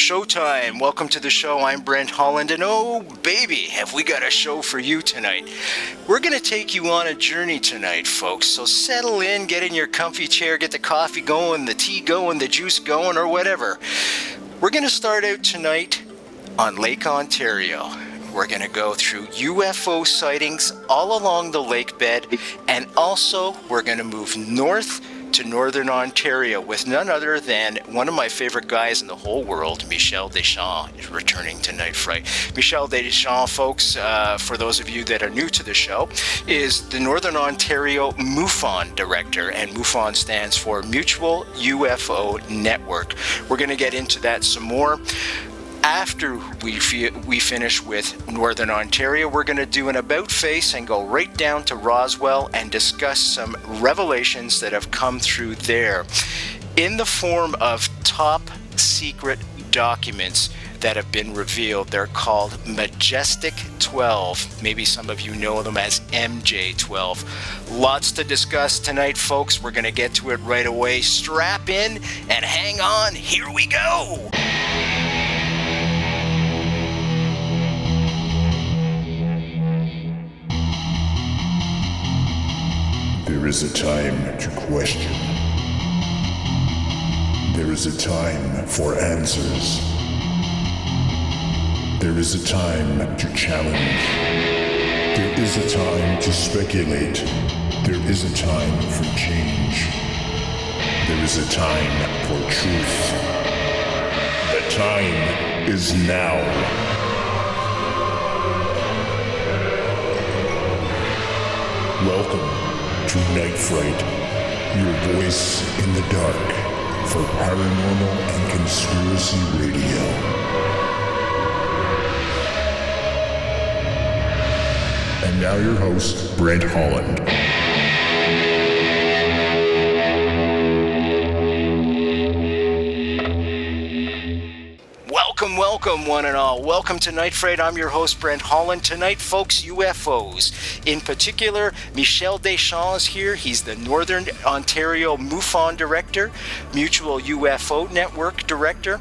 showtime. Welcome to the show. I'm Brent, Holland, and oh baby, have we got a show for you tonight. We're going to take you on a journey tonight, folks, so settle in, get in your comfy chair, get the coffee going, the tea going, the juice going, or whatever. We're going to start out tonight on Lake Ontario. We're going to go through UFO sightings all along the lake bed, and also we're going to move north to Northern Ontario with none other than one of my favorite guys in the whole world, Michel Deschamps, is returning to Night Fright. Michel Deschamps, folks, for those of you that are new to the show, is the Northern Ontario Mufon director, and Mufon stands for Mutual UFO Network. We're going to get into that some more. After we finish with Northern Ontario, we're going to do an about face and go right down to Roswell and discuss some revelations that have come through there in the form of top secret documents that have been revealed. They're called Majestic 12. Maybe some of you know them as MJ12. Lots to discuss tonight, folks. We're going to get to it right away. Strap in and hang on. Here we go. There is a time to question. There is a time for answers. There is a time to challenge. There is a time to speculate. There is a time for change. There is a time for truth. The time is now. Welcome to Night Fright, your voice in the dark for paranormal and conspiracy radio. And now your host, Brent Holland. Welcome, one and all. Welcome to Night Fright. I'm your host, Brent Holland. Tonight, folks, UFOs. In particular, Michel Deschamps is here. He's the Northern Ontario MUFON Director, Mutual UFO Network Director.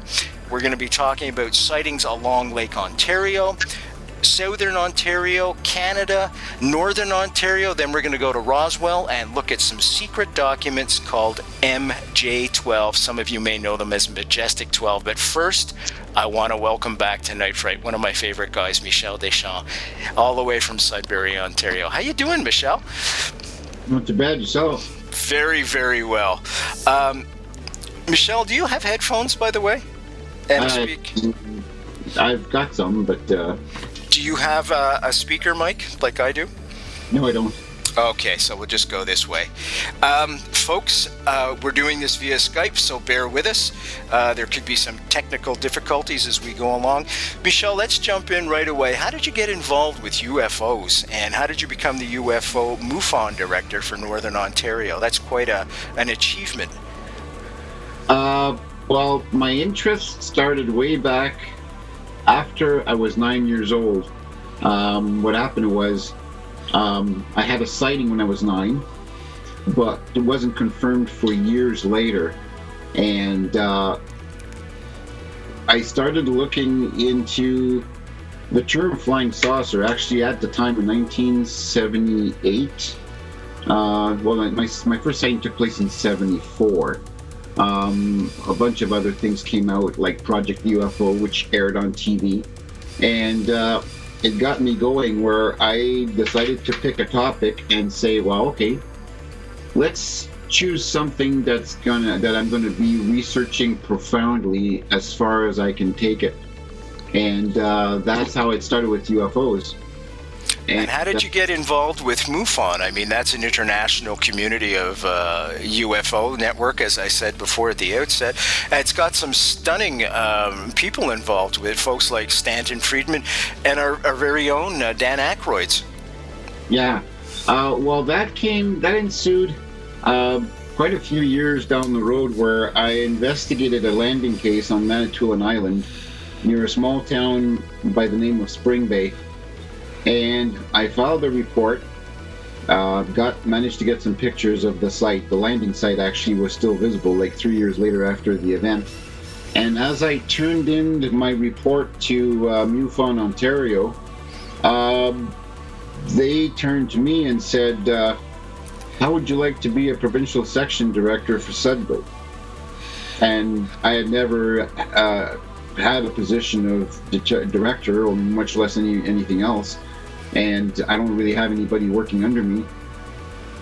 We're going to be talking about sightings along Lake Ontario, Southern Ontario, Canada, Northern Ontario. Then we're going to go to Roswell and look at some secret documents called MJ12. Some of you may know them as Majestic 12. But first, I want to welcome back to Night Fright one of my favorite guys, Michel Deschamps, all the way from Sudbury, Ontario. How you doing, Michel? Not too bad, yourself. Very, very well. Michel, do you have headphones, by the way? And speak. I've got some, but... Do you have a speaker mic like I do? No, I don't. Okay, so we'll just go this way. Folks, we're doing this via Skype, so bear with us. There could be some technical difficulties as we go along. Michel, let's jump in right away. How did you get involved with UFOs, and how did you become the UFO MUFON Director for Northern Ontario? That's quite an achievement. Well, my interest started way back after I was 9 years old. What happened was I had a sighting when I was 9, but it wasn't confirmed for years later. And I started looking into the term flying saucer, actually at the time in 1978. My first sighting took place in 74. A bunch of other things came out, like Project UFO, which aired on TV. And it got me going where I decided to pick a topic and say, well, okay, let's choose something that I'm gonna be researching profoundly as far as I can take it. And that's how it started with UFOs. And how did you get involved with MUFON? I mean, that's an international community of UFO network, as I said before at the outset. It's got some stunning people involved with folks like Stanton Friedman and our very own Dan Aykroyd's. Yeah. Well, that ensued quite a few years down the road, where I investigated a landing case on Manitoulin Island near a small town by the name of Spring Bay. And I filed a report, managed to get some pictures of the site. The landing site actually was still visible like 3 years later after the event. And as I turned in my report to Mufon, Ontario, they turned to me and said, how would you like to be a provincial section director for Sudbury? And I had never had a position of director, or much less anything else. And I don't really have anybody working under me.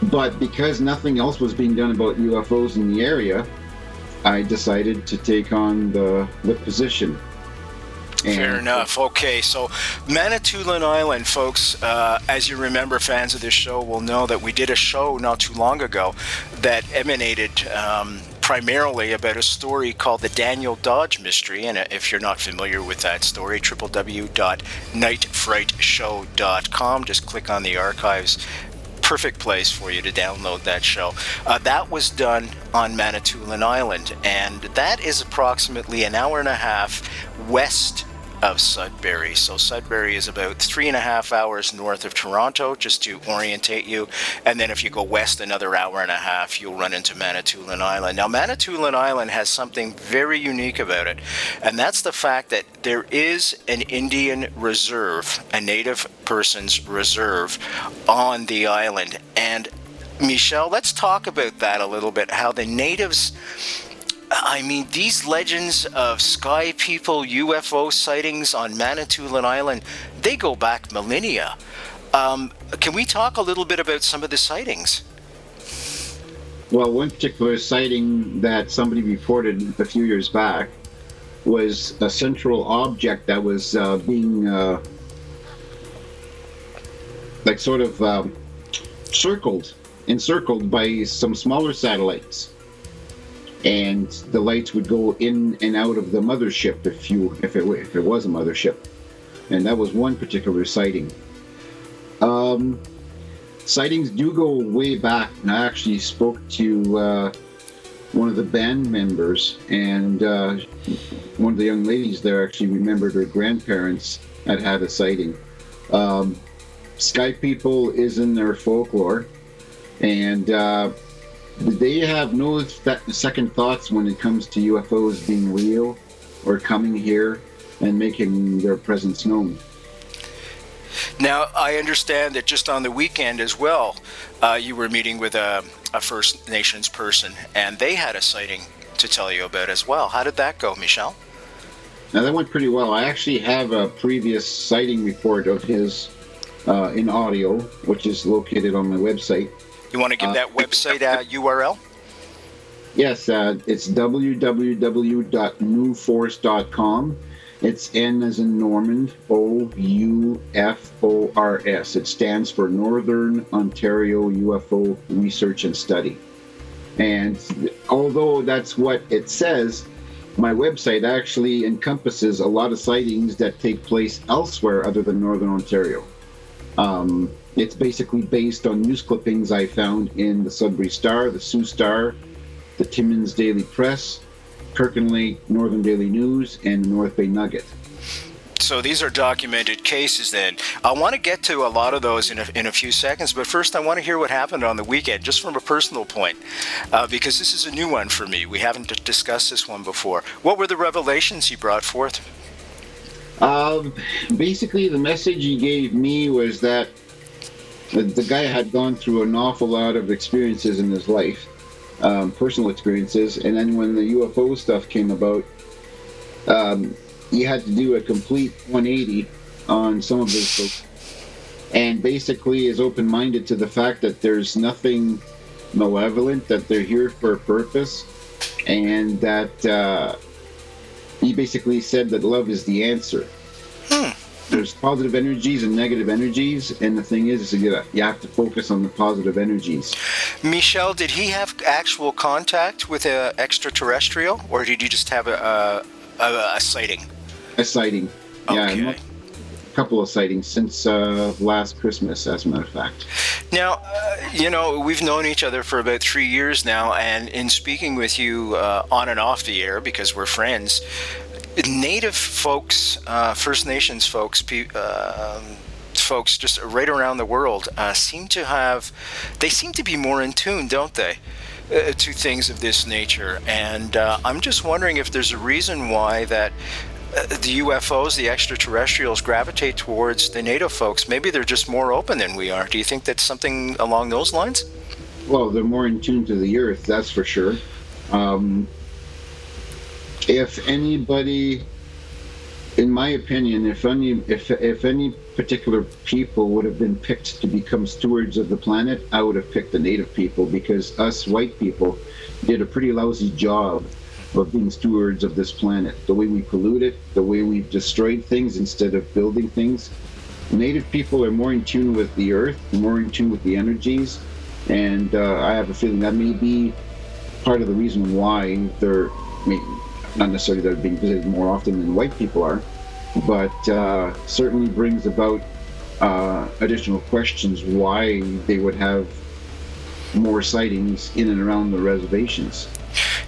But because nothing else was being done about UFOs in the area, I decided to take on the position. Fair enough. Okay, so Manitoulin Island, folks, as you remember, fans of this show will know that we did a show not too long ago that emanated primarily about a story called the Daniel Dodge Mystery. And if you're not familiar with that story, www.nightfrightshow.com. Just click on the archives. Perfect place for you to download that show. That was done on Manitoulin Island, and that is approximately an hour and a half west of Sudbury. So Sudbury is about 3.5 hours north of Toronto, just to orientate you. And then if you go west another hour and a half, you'll run into Manitoulin Island. Now, Manitoulin Island has something very unique about it, and that's the fact that there is an Indian reserve, a native person's reserve on the island. And Michelle, let's talk about that a little bit, how the natives, I mean, these legends of sky people, UFO sightings on Manitoulin Island, they go back millennia. Can we talk a little bit about some of the sightings? Well, one particular sighting that somebody reported a few years back was a central object that was being like sort of encircled by some smaller satellites. And the lights would go in and out of the mothership if it was a mothership. And that was one particular sighting. Sightings do go way back, and I actually spoke to one of the band members, and one of the young ladies there actually remembered her grandparents had had a sighting. Sky people is in their folklore, and they have no second thoughts when it comes to UFOs being real or coming here and making their presence known. Now, I understand that just on the weekend as well, you were meeting with a First Nations person, and they had a sighting to tell you about as well. How did that go, Michelle? Now, that went pretty well. I actually have a previous sighting report of his in audio, which is located on my website. You want to give that website URL? Yes, it's www.newforce.com. It's N as in Normand, OUFORS. It stands for Northern Ontario UFO Research and Study. And although that's what it says, my website actually encompasses a lot of sightings that take place elsewhere other than Northern Ontario. It's basically based on news clippings I found in the Sudbury Star, the Sioux Star, the Timmins Daily Press, Kirkland Lake Northern Daily News, and the North Bay Nugget. So these are documented cases then. I want to get to a lot of those in a few seconds, but first I want to hear what happened on the weekend, just from a personal point, because this is a new one for me. We haven't discussed this one before. What were the revelations he brought forth? Basically, the message he gave me was that the guy had gone through an awful lot of experiences in his life, personal experiences, and then when the UFO stuff came about, he had to do a complete 180 on some of his books, and basically is open-minded to the fact that there's nothing malevolent, that they're here for a purpose, and that he basically said that love is the answer. There's positive energies and negative energies, and the thing is you have to focus on the positive energies. Michelle, did he have actual contact with an extraterrestrial, or did he just have a sighting? A sighting. Okay. Yeah, a couple of sightings since last Christmas, as a matter of fact. Now, we've known each other for about 3 years now, and in speaking with you on and off the air, because we're friends, Native folks, First Nations folks, folks just right around the world seem to be more in tune, don't they? to things of this nature. And I'm just wondering if there's a reason why that the UFOs, the extraterrestrials, gravitate towards the native folks. Maybe they're just more open than we are. Do you think that's something along those lines? Well, they're more in tune to the earth, that's for sure. If anybody, in my opinion, if any particular people would have been picked to become stewards of the planet, I would have picked the native people, because us white people did a pretty lousy job of being stewards of this planet. The way we pollute it, the way we've destroyed things instead of building things. Native people are more in tune with the earth, more in tune with the energies, and I have a feeling that may be part of the reason why they're, not necessarily they're being visited more often than white people are, but certainly brings about additional questions why they would have more sightings in and around the reservations.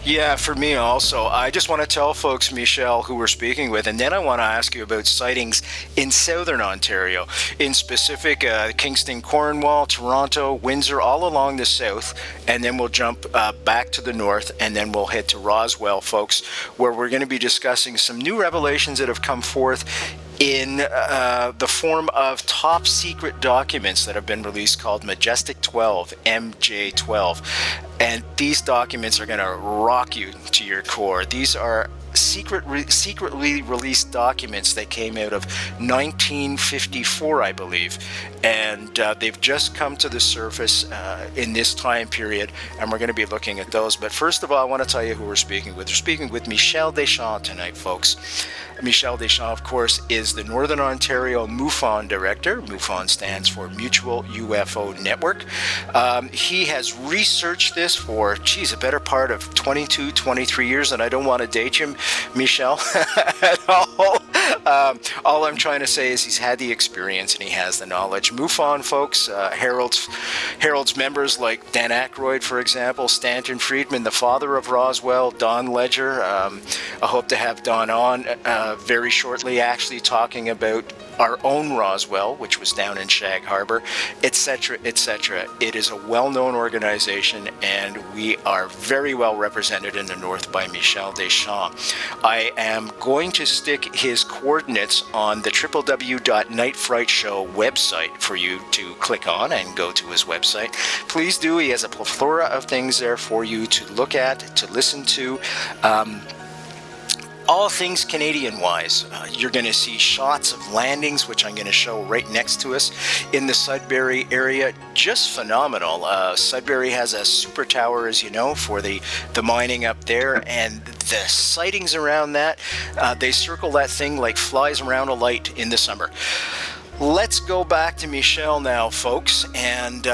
Yeah, for me also. I just want to tell folks, Michelle, who we're speaking with, and then I want to ask you about sightings in southern Ontario, in specific Kingston, Cornwall, Toronto, Windsor, all along the south, and then we'll jump back to the north, and then we'll head to Roswell, folks, where we're going to be discussing some new revelations that have come forth in the form of top secret documents that have been released called Majestic 12, MJ12. And these documents are going to rock you to your core. These are secretly released documents that came out of 1954, I believe. And they've just come to the surface in this time period, and we're going to be looking at those. But first of all, I want to tell you who we're speaking with. We're speaking with Michelle Deschamps tonight, folks. Michelle Deschamps, of course, is the Northern Ontario Mufon Director. Mufon stands for Mutual UFO Network. He has researched this for, a better part of 22, 23 years, and I don't want to date him, Michelle, at all. All I'm trying to say is he's had the experience and he has the knowledge. Mufon, folks, Herald's members like Dan Aykroyd, for example, Stanton Friedman, the father of Roswell, Don Ledger. I hope to have Don on very shortly, actually talking about our own Roswell, which was down in Shag Harbor, etc., etc. It is a well-known organization, and we are very well represented in the North by Michelle Deschamps. I am going to stick his coordinates on the www.Night Fright Show website for you to click on and go to his website. Please do. He has a plethora of things there for you to look at, to listen to. All things Canadian-wise. You're going to see shots of landings, which I'm going to show right next to us in the Sudbury area. Just phenomenal. Sudbury has a super tower, as you know, for the mining up there, and the sightings around that, they circle that thing like flies around a light in the summer. Let's go back to Michelle now, folks, and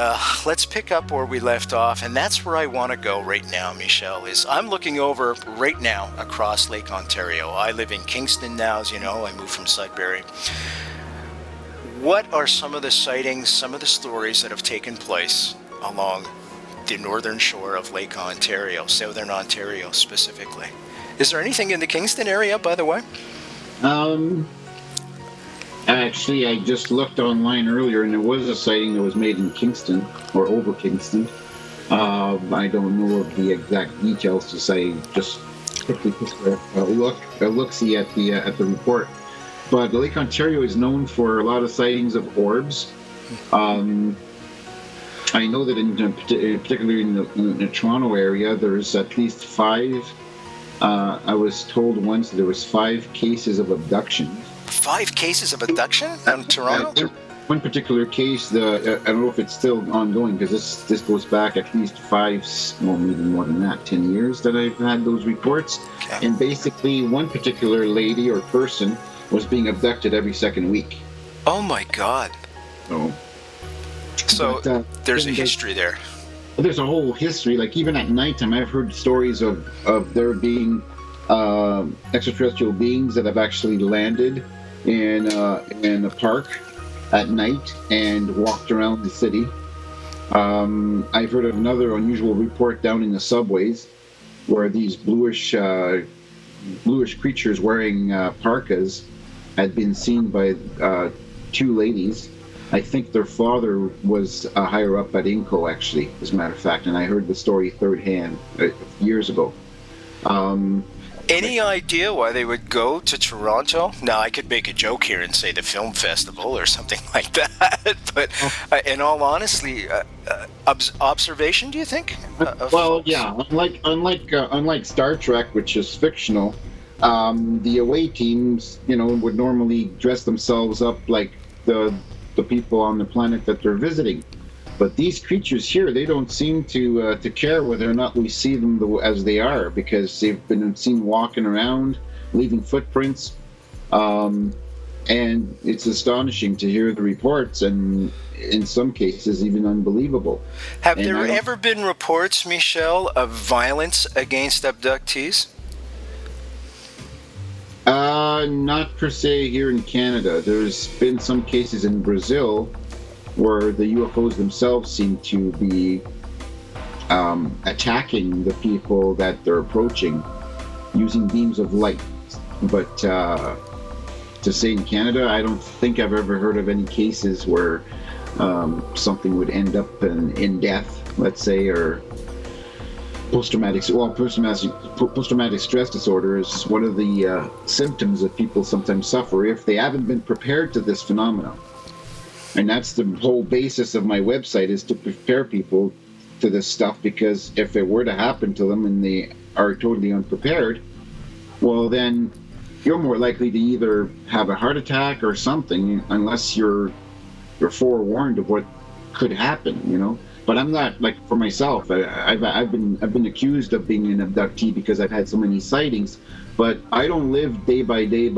let's pick up where we left off, and that's where I want to go right now, Michelle, is I'm looking over right now across Lake Ontario. I live in Kingston now, as you know. I moved from Sudbury. What are some of the sightings, some of the stories that have taken place along the northern shore of Lake Ontario, southern Ontario specifically? Is there anything in the Kingston area, by the way? Actually, I just looked online earlier, and there was a sighting that was made in Kingston, or over Kingston. I don't know of the exact details to say. Just quickly took a look-see at the report. But Lake Ontario is known for a lot of sightings of orbs. I know that particularly in the Toronto area, there's at least 5. I was told once there was 5 cases of abduction. 5 cases of abduction in Toronto? One particular case, I don't know if it's still ongoing, because this goes back at least 5, well, maybe more than that, 10 years that I've had those reports. Okay. And basically, one particular lady or person was being abducted every second week. Oh my God. So there's a history there. There's a whole history. Like, even at nighttime, I've heard stories of there being extraterrestrial beings that have actually landed in a park at night and walked around the city. I've heard of another unusual report down in the subways where these bluish creatures wearing parkas had been seen by 2 ladies I think their father was higher up at Inco, actually, as a matter of fact, and I heard the story third hand years ago. Any idea why they would go to Toronto? Now, I could make a joke here and say the film festival or something like that, but in all honesty, observation, do you think? Well, yeah, unlike Star Trek, which is fictional, the away teams, would normally dress themselves up like the people on the planet that they're visiting. But these creatures here, they don't seem to care whether or not we see them as they are, because they've been seen walking around, leaving footprints, and it's astonishing to hear the reports, and in some cases even unbelievable. Have there ever been reports, Michel, of violence against abductees? Not per se here in Canada. There's been some cases in Brazil where the UFOs themselves seem to be attacking the people that they're approaching using beams of light. But to say in Canada, I don't think I've ever heard of any cases where something would end up in death, let's say, or post-traumatic stress disorder is one of the symptoms that people sometimes suffer if they haven't been prepared to this phenomenon. And that's the whole basis of my website, is to prepare people to this stuff, because if it were to happen to them and they are totally unprepared, well, then you're more likely to either have a heart attack or something, unless you're forewarned of what could happen, But I'm not, like, for myself, I've been accused of being an abductee because I've had so many sightings, but I don't live day by day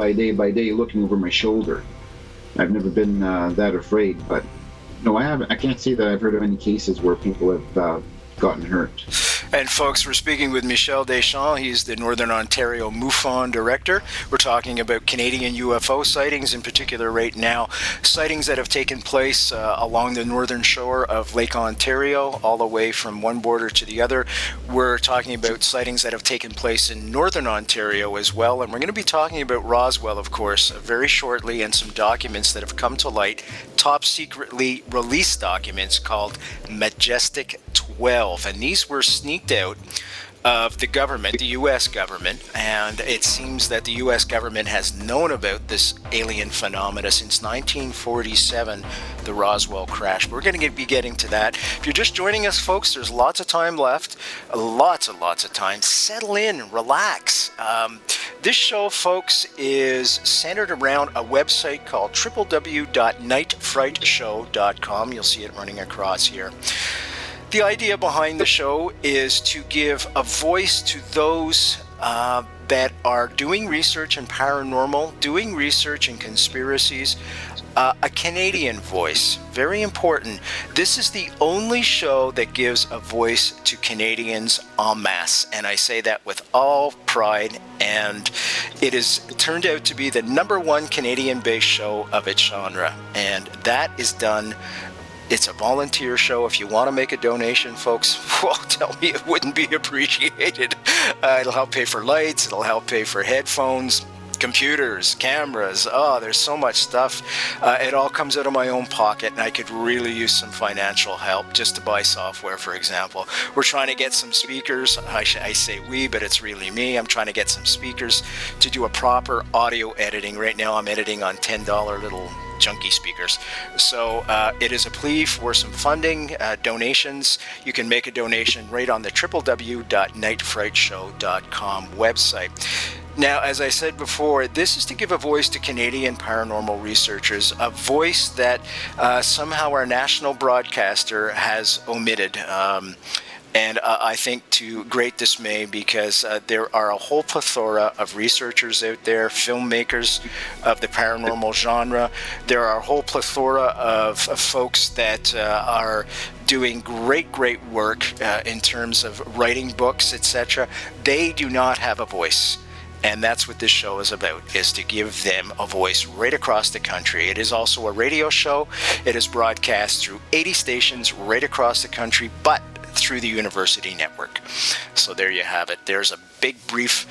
looking over my shoulder. I've never been that afraid, but no, I can't say that I've heard of any cases where people have gotten hurt. And folks, we're speaking with Michel Deschamps. He's the Northern Ontario Mufon director. We're talking about Canadian UFO sightings, in particular right now, sightings that have taken place along the northern shore of Lake Ontario, all the way from one border to the other. We're talking about sightings that have taken place in Northern Ontario as well, and we're going to be talking about Roswell, of course, very shortly, and some documents that have come to light, top secretly released documents called Majestic 12, and these were sneaked out of the government, the U.S. government, and it seems that the U.S. government has known about this alien phenomena since 1947, the Roswell crash. We're going to be getting to that. If you're just joining us, folks, there's lots of time left, lots and lots of time. Settle in, relax. This show, folks, is centered around a website called www.nightfrightshow.com. You'll see it running across here. The idea behind the show is to give a voice to those that are doing research in paranormal, doing research in conspiracies, a Canadian voice. Very important. This is the only show that gives a voice to Canadians en masse, and I say that with all pride, and it has turned out to be the #1 Canadian-based show of its genre, and that is done. It's a volunteer show. If you want to make a donation, folks, well, tell me it wouldn't be appreciated. It'll help pay for lights. It'll help pay for headphones, computers, cameras. Oh, there's so much stuff. It all comes out of my own pocket, and I could really use some financial help just to buy software, for example. We're trying to get some speakers. I say we, but it's really me. I'm trying to get some speakers to do a proper audio editing. Right now I'm editing on $10 little junky speakers. So it is a plea for some funding, donations. You can make a donation right on the www.nightfrightshow.com website. Now, as I said before, this is to give a voice to Canadian paranormal researchers, a voice that somehow our national broadcaster has omitted. And I think to great dismay, because there are a whole plethora of researchers out there, filmmakers of the paranormal genre. There are a whole plethora of folks that are doing great work in terms of writing books, etc. They do not have a voice. And that's what this show is about, is to give them a voice right across the country. It is also a radio show. It is broadcast through 80 stations right across the country, but through the university network. So there you have it. There's a big brief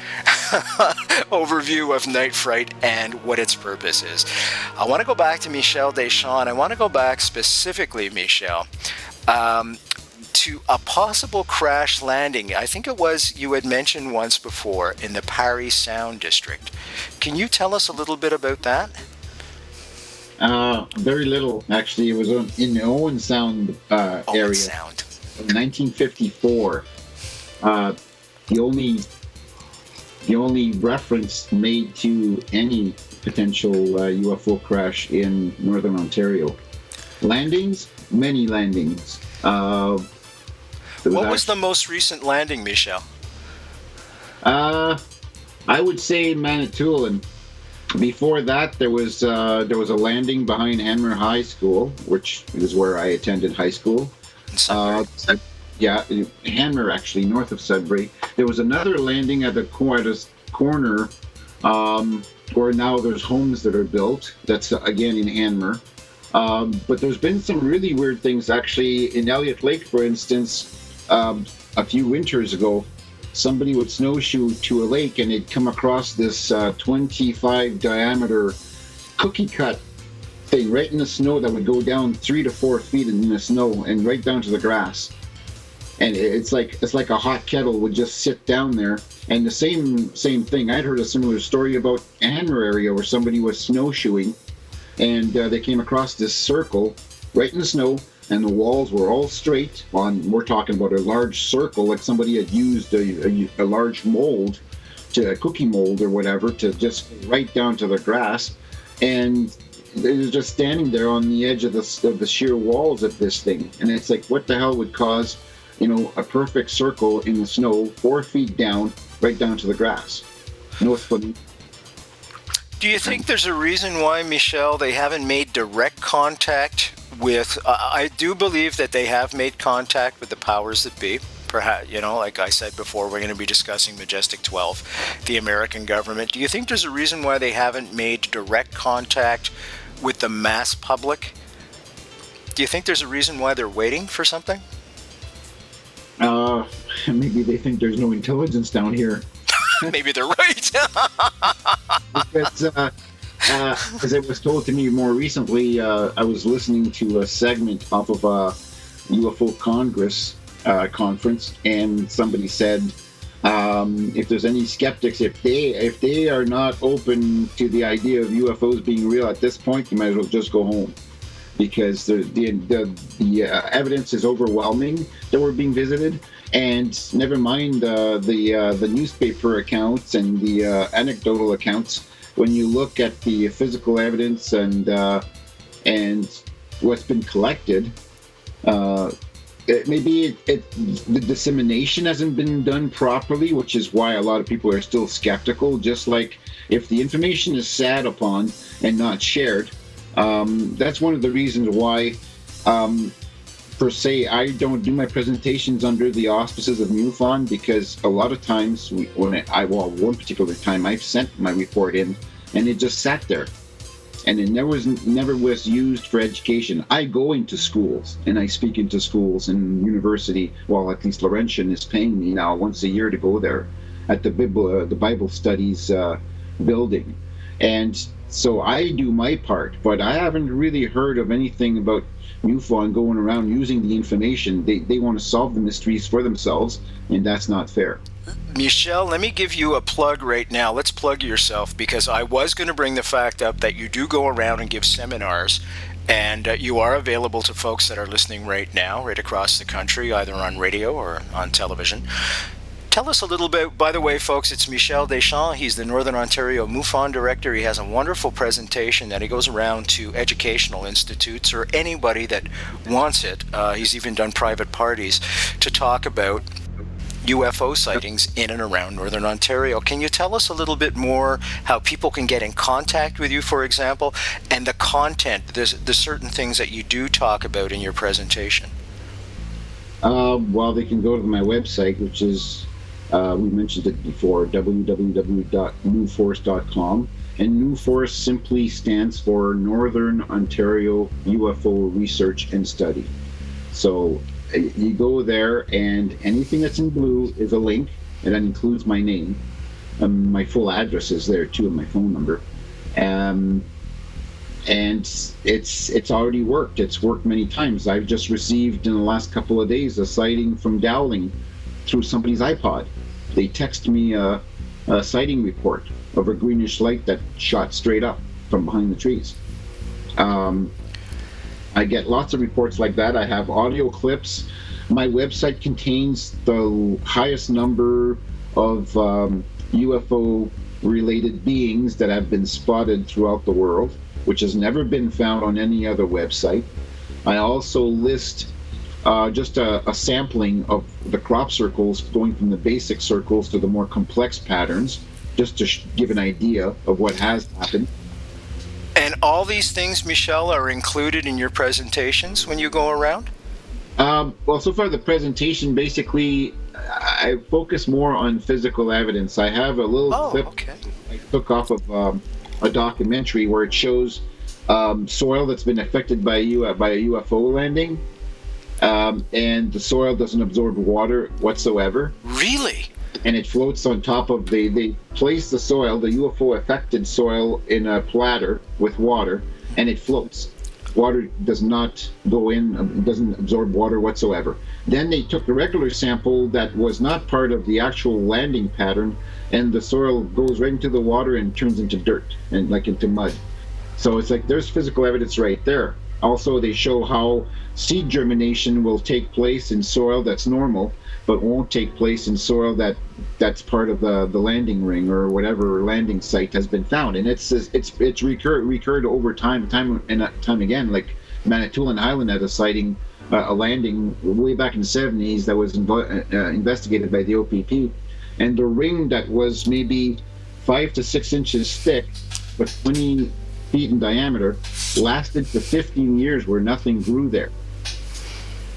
overview of Night Fright and what its purpose is. I want to go back to Michel Deschamps. I want to go back specifically, Michel, to a possible crash landing. I think it was you had mentioned once before in the Paris Sound District. Can you tell us a little bit about that? Very little, actually. It was in the Owen Sound area. Owen Sound. In 1954. The only reference made to any potential UFO crash in Northern Ontario. Landings, many landings. What was the most recent landing, Michel? I would say Manitoulin. Before that, there was a landing behind Hanmer High School, which is where I attended high school. Yeah, Hanmer, actually, north of Sudbury. There was another landing at the corner where now there's homes that are built. That's, again, in Hanmer. But there's been some really weird things, actually. In Elliott Lake, for instance, a few winters ago, somebody would snowshoe to a lake and they'd come across this 25 diameter cookie cut thing right in the snow that would go down 3 to 4 feet in the snow and right down to the grass. And it's like a hot kettle would just sit down there. And the same thing. I'd heard a similar story about Hanmer area where somebody was snowshoeing and they came across this circle right in the snow, and the walls were all straight. We're talking about a large circle, like somebody had used a large mold, a cookie mold or whatever, to just right down to the grass. And it was just standing there on the edge of the sheer walls of this thing. And it's like, what the hell would cause, a perfect circle in the snow, 4 feet down, right down to the grass? No explanation. Do you think there's a reason why, Michel, they haven't made direct contact with, I do believe that they have made contact with the powers that be. Perhaps, like I said before, we're going to be discussing Majestic 12, the American government. Do you think there's a reason why they haven't made direct contact with the mass public? Do you think there's a reason why they're waiting for something? Maybe they think there's no intelligence down here. Maybe they're right. Because, as it was told to me more recently, I was listening to a segment off of a UFO Congress conference, and somebody said, if there's any skeptics, if they are not open to the idea of UFOs being real at this point, you might as well just go home, because the evidence is overwhelming that we're being visited. And never mind the newspaper accounts and the anecdotal accounts. When you look at the physical evidence and what's been collected, maybe the dissemination hasn't been done properly, which is why a lot of people are still skeptical. Just like if the information is sat upon and not shared, that's one of the reasons why. Per se, I don't do my presentations under the auspices of MUFON, because a lot of times, one particular time, I've sent my report in, and it just sat there, and it never was used for education. I go into schools, and I speak into schools and university. Well, at least Laurentian is paying me now once a year to go there, at the Bible Studies building, and so I do my part. But I haven't really heard of anything about MUFON going around using the information. They want to solve the mysteries for themselves, and that's not fair. Michel, let me give you a plug right now. Let's plug yourself, because I was going to bring the fact up that you do go around and give seminars, and you are available to folks that are listening right now, right across the country, either on radio or on television. Tell us a little bit. By the way, folks, it's Michel Deschamps. He's the Northern Ontario MUFON director. He has a wonderful presentation that he goes around to educational institutes or anybody that wants it. He's even done private parties to talk about UFO sightings in and around Northern Ontario. Can you tell us a little bit more how people can get in contact with you, for example, and the content, the certain things that you do talk about in your presentation? Well, they can go to my website, which is, we mentioned it before, www.newforce.com. And NUFORCE simply stands for Northern Ontario UFO Research and Study. So you go there, and anything that's in blue is a link, and that includes my name. My full address is there too, and my phone number. And it's already worked. It's worked many times. I've just received in the last couple of days a sighting from Dowling through somebody's iPod. They text me a sighting report of a greenish light that shot straight up from behind the trees. I get lots of reports like that. I have audio clips. My website contains the highest number of UFO-related beings that have been spotted throughout the world, which has never been found on any other website. I also list just a sampling of the crop circles, going from the basic circles to the more complex patterns, just to give an idea of what has happened. And all these things, Michel, are included in your presentations when you go around? Well, so far the presentation, basically, I focus more on physical evidence. I have a little clip I took off of a documentary where it shows soil that's been affected by a UFO landing, and the soil doesn't absorb water whatsoever. Really? And it floats on top of they place the soil, the UFO affected soil, in a platter with water, and it floats. Water does not go in, doesn't absorb water whatsoever. Then they took the regular sample that was not part of the actual landing pattern, and the soil goes right into the water and turns into dirt and like into mud. So it's like there's physical evidence right there. Also, they show how seed germination will take place in soil that's normal, but won't take place in soil that's part of the landing ring or whatever landing site has been found. And it's recurred over time and time again. Like Manitoulin Island had a sighting, a landing way back in the 70s that was investigated by the OPP, and the ring that was maybe 5 to 6 inches thick, but 20 feet in diameter, lasted for 15 years where nothing grew there.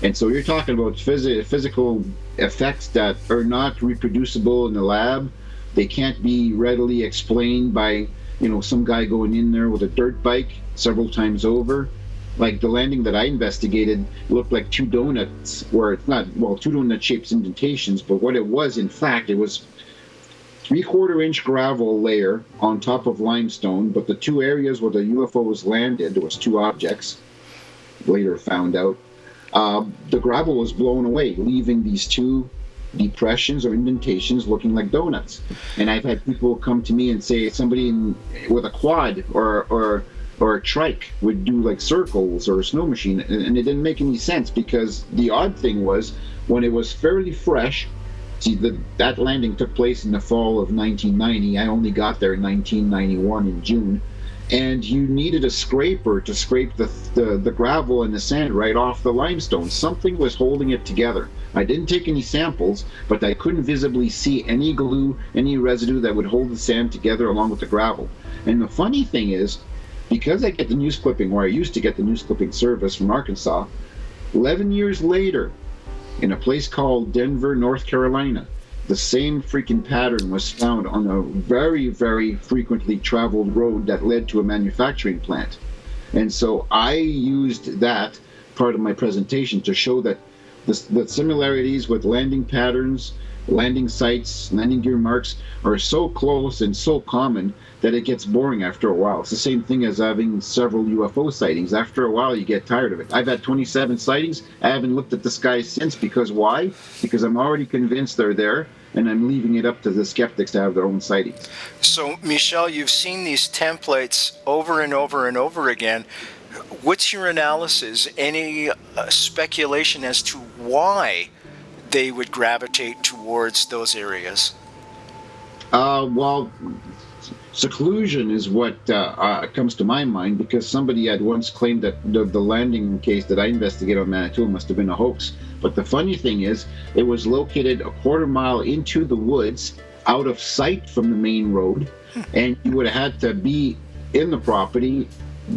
And so you're talking about physical effects that are not reproducible in the lab. They can't be readily explained by, some guy going in there with a dirt bike several times over. Like the landing that I investigated looked like two donuts, where it's not, two donut-shaped indentations, but what it was, in fact, it was 3/4 inch gravel layer on top of limestone, but the two areas where the UFOs landed, there was two objects, later found out, the gravel was blown away, leaving these two depressions or indentations looking like donuts. And I've had people come to me and say somebody with a quad or a trike would do like circles or a snow machine, and it didn't make any sense, because the odd thing was when it was fairly fresh. See, that landing took place in the fall of 1990. I only got there in 1991 in June. And you needed a scraper to scrape the gravel and the sand right off the limestone. Something was holding it together. I didn't take any samples, but I couldn't visibly see any glue, any residue that would hold the sand together along with the gravel. And the funny thing is, because I get the news clipping, or I used to get the news clipping service from Arkansas, 11 years later, in a place called Denver, North Carolina, the same freaking pattern was found on a very, very frequently traveled road that led to a manufacturing plant. And so I used that part of my presentation to show that the similarities with landing patterns, landing sites, landing gear marks are so close and so common that it gets boring after a while. It's the same thing as having several UFO sightings. After a while, you get tired of it. I've had 27 sightings. I haven't looked at the sky since, because why? Because I'm already convinced they're there, and I'm leaving it up to the skeptics to have their own sightings. So, Michel, you've seen these templates over and over and over again. What's your analysis? Any speculation as to why they would gravitate towards those areas? Well, seclusion is what comes to my mind, because somebody had once claimed that the landing case that I investigated on Manitoulin must have been a hoax. But the funny thing is, it was located a 1/4 mile into the woods, out of sight from the main road, and you would have had to be in the property,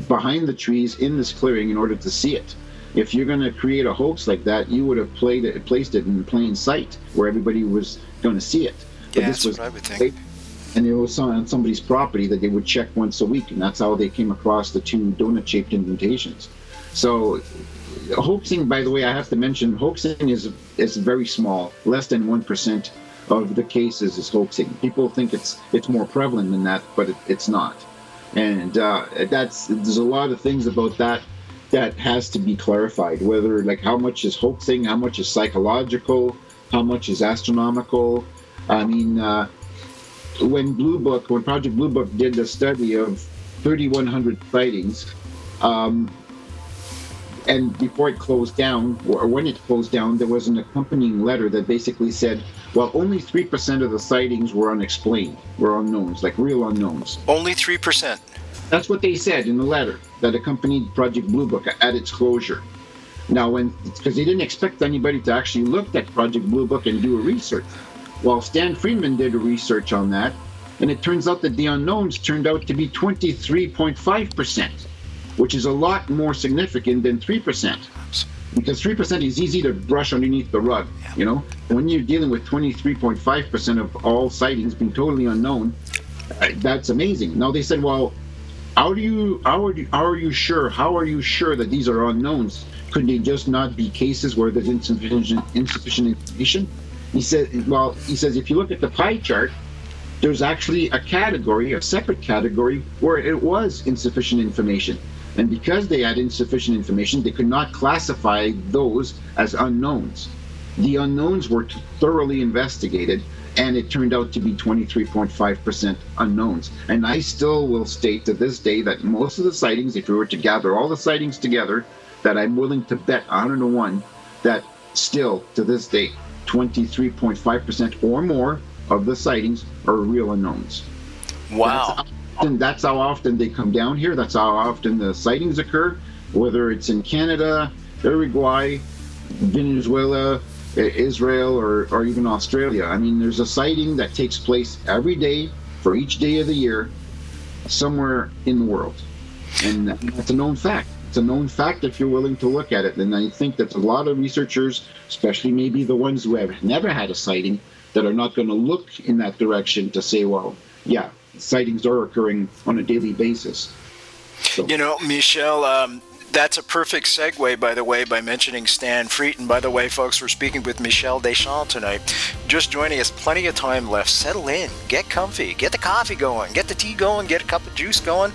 behind the trees, in this clearing, in order to see it. If you're going to create a hoax like that, you would have placed it in plain sight, where everybody was going to see it. But Yeah, this that's was what I would think. And it was on somebody's property that they would check once a week, and that's how they came across the two donut-shaped indentations. So hoaxing, by the way, I have to mention, hoaxing is very small. Less than 1% of the cases is hoaxing. People think it's more prevalent than that, but it's not. And there's a lot of things about that has to be clarified. Whether, like, how much is hoaxing, how much is psychological, how much is astronomical. I mean, when Project Blue Book did the study of 3,100 sightings, and before it closed down, or when it closed down, there was an accompanying letter that basically said, well, only 3% of the sightings were unexplained, were unknowns, like real unknowns. Only 3%. That's what they said in the letter that accompanied Project Blue Book at its closure. Now, because they didn't expect anybody to actually look at Project Blue Book and do a research. Well, Stan Friedman did a research on that, and it turns out that the unknowns turned out to be 23.5%. which is a lot more significant than 3%. Because 3% is easy to brush underneath the rug, you know? When you're dealing with 23.5% of all sightings being totally unknown, that's amazing. Now they said, well, how are you sure that these are unknowns? Could they just not be cases where there's insufficient information? He says, if you look at the pie chart, there's actually a separate category where it was insufficient information. And because they had insufficient information, they could not classify those as unknowns. The unknowns were thoroughly investigated, and it turned out to be 23.5% unknowns. And I still will state to this day that most of the sightings, if we were to gather all the sightings together, that I'm willing to bet 100 to 1, that still to this day, 23.5% or more of the sightings are real unknowns. Wow. That's how often they come down here. That's how often the sightings occur, whether it's in Canada, Uruguay, Venezuela, Israel, or even Australia. I mean, there's a sighting that takes place every day for each day of the year somewhere in the world. And that's a known fact. It's a known fact if you're willing to look at it. And I think that a lot of researchers, especially maybe the ones who have never had a sighting, that are not going to look in that direction to say, well, yeah, sightings are occurring on a daily basis. So. You know, Michel, that's a perfect segue, by the way, by mentioning Stan Friedman. By the way, folks, we're speaking with Michel Deschamps tonight. Just joining us, plenty of time left. Settle in, get comfy, get the coffee going, get the tea going, get a cup of juice going,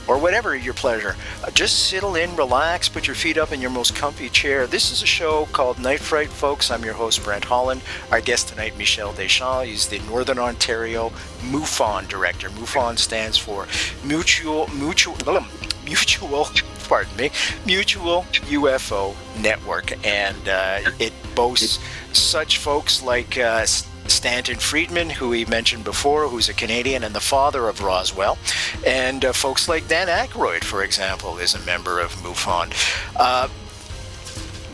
or whatever your pleasure. Just settle in, relax, put your feet up in your most comfy chair. This is a show called Night Fright, folks. I'm your host, Brent Holland. Our guest tonight, Michel Deschamps. He's the Northern Ontario Mufon director. Mufon stands for Mutual UFO Network, and it boasts such folks like Stanton Friedman, who we mentioned before, who's a Canadian and the father of Roswell, and folks like Dan Aykroyd, for example, is a member of MUFON.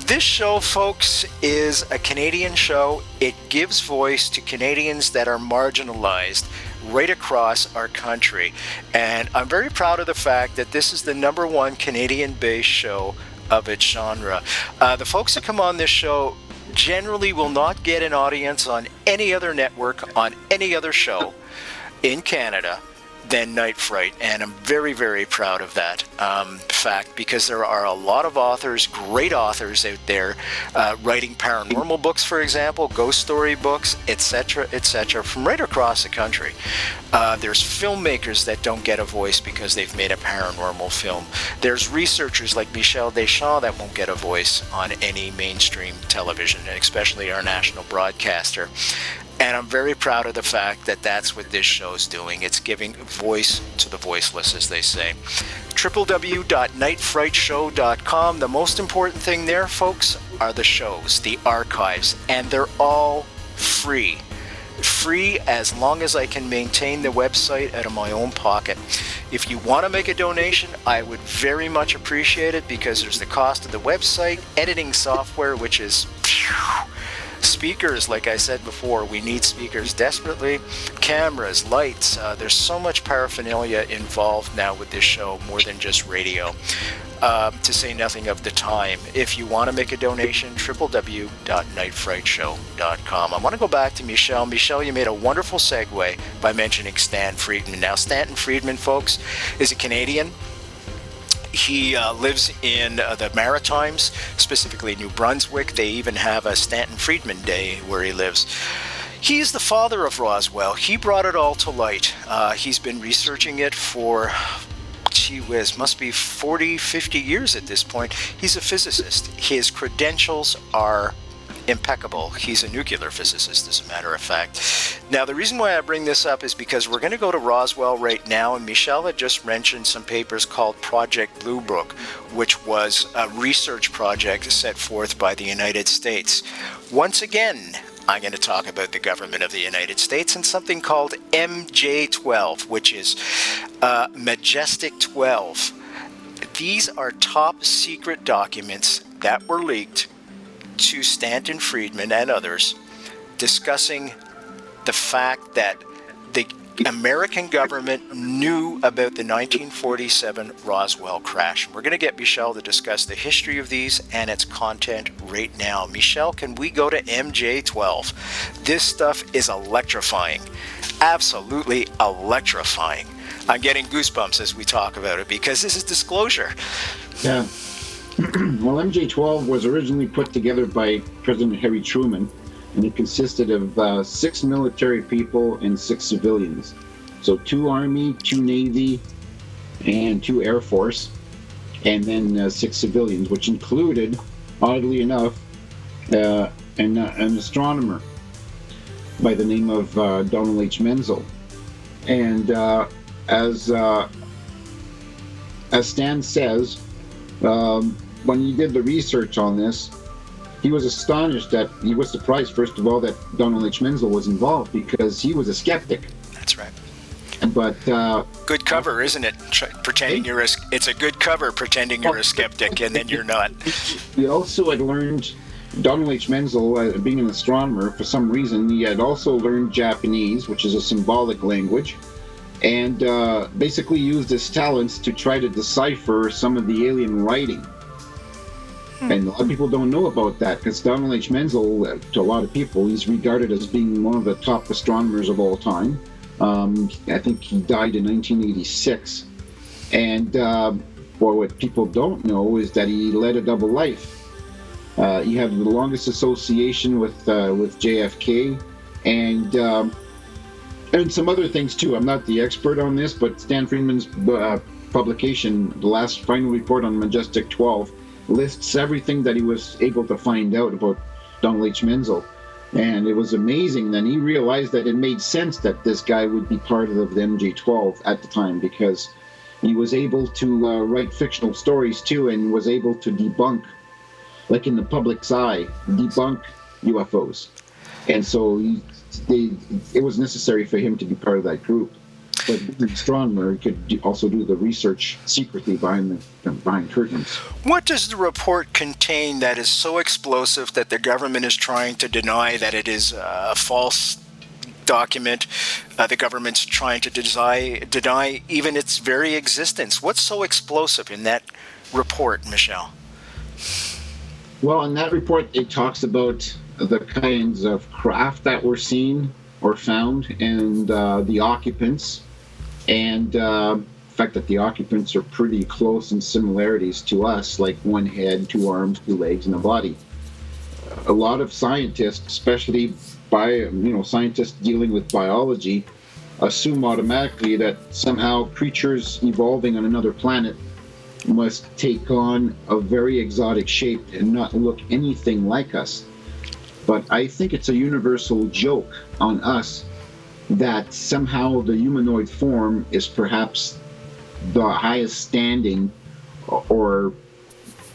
This show, folks, is a Canadian show. It gives voice to Canadians that are marginalized right across our country. And I'm very proud of the fact that this is the #1 Canadian-based show of its genre. The folks that come on this show generally will not get an audience on any other network, on any other show in Canada than Night Fright, and I'm very, very proud of that fact, because there are a lot of authors, great authors out there, writing paranormal books, for example, ghost story books, etc., from right across the country. There's filmmakers that don't get a voice because they've made a paranormal film. There's researchers like Michel Deschamps that won't get a voice on any mainstream television, especially our national broadcaster. And I'm very proud of the fact that that's what this show's doing. It's giving voice to the voiceless, as they say. www.nightfrightshow.com. The most important thing there, folks, are the shows, the archives, and they're all free. Free as long as I can maintain the website out of my own pocket. If you want to make a donation, I would very much appreciate it, because there's the cost of the website, editing software, which is... speakers, like I said before, we need speakers desperately. Cameras, lights, there's so much paraphernalia involved now with this show, more than just radio. To say nothing of the time. If you want to make a donation, www.nightfrightshow.com. I want to go back to Michel. Michel, you made a wonderful segue by mentioning Stan Friedman. Now, Stanton Friedman, folks, is a Canadian. He lives in the Maritimes, specifically New Brunswick. They even have a Stanton Friedman Day where he lives. He's the father of Roswell. He brought it all to light. He's been researching it for, gee whiz, must be 40, 50 years at this point. He's a physicist. His credentials are impeccable. He's a nuclear physicist, as a matter of fact. Now, the reason why I bring this up is because we're going to go to Roswell right now, and Michelle had just mentioned some papers called Project Blue Book, which was a research project set forth by the United States. Once again, I'm going to talk about the government of the United States and something called MJ12, which is Majestic 12. These are top secret documents that were leaked to Stanton Friedman and others, discussing the fact that the American government knew about the 1947 Roswell crash. We're going to get Michelle to discuss the history of these and its content right now. Michelle, can we go to MJ12? This stuff is electrifying. Absolutely electrifying. I'm getting goosebumps as we talk about it because this is disclosure. Yeah. Well, MJ12 was originally put together by President Harry Truman, and it consisted of 6 military people and 6 civilians. So 2 Army, 2 Navy, and 2 Air Force, and then 6 civilians, which included, oddly enough, an astronomer by the name of Donald H. Menzel. And as Stan says, when he did the research on this, he was astonished that he was surprised, first of all, that Donald H. Menzel was involved because he was a skeptic. That's right. But good cover, isn't it? Pretending you're it's a good cover, pretending you're a skeptic, and then you're not. We also had learned Donald H. Menzel, being an astronomer, for some reason, he had also learned Japanese, which is a symbolic language, and basically used his talents to try to decipher some of the alien writing. And a lot of people don't know about that because Donald H. Menzel, to a lot of people, he's regarded as being one of the top astronomers of all time. I think he died in 1986. And what people don't know is that he led a double life. He had the longest association with JFK and some other things too. I'm not the expert on this, but Stan Friedman's publication, the last final report on Majestic 12, lists everything that he was able to find out about Donald H. Menzel. And it was amazing. Then he realized that it made sense that this guy would be part of the MJ12 at the time because he was able to write fictional stories too and was able to debunk, like in the public's eye, debunk UFOs. And so it was necessary for him to be part of that group. But the astronomer could also do the research secretly behind curtains. What does the report contain that is so explosive that the government is trying to deny that it is a false document? The government's trying to deny even its very existence. What's so explosive in that report, Michelle? Well, in that report, it talks about the kinds of craft that were seen or found, and the occupants, and the fact that the occupants are pretty close in similarities to us, like one head, 2 arms, 2 legs, and a body. A lot of scientists, especially scientists dealing with biology, assume automatically that somehow creatures evolving on another planet must take on a very exotic shape and not look anything like us. But I think it's a universal joke on us that somehow the humanoid form is perhaps the highest standing or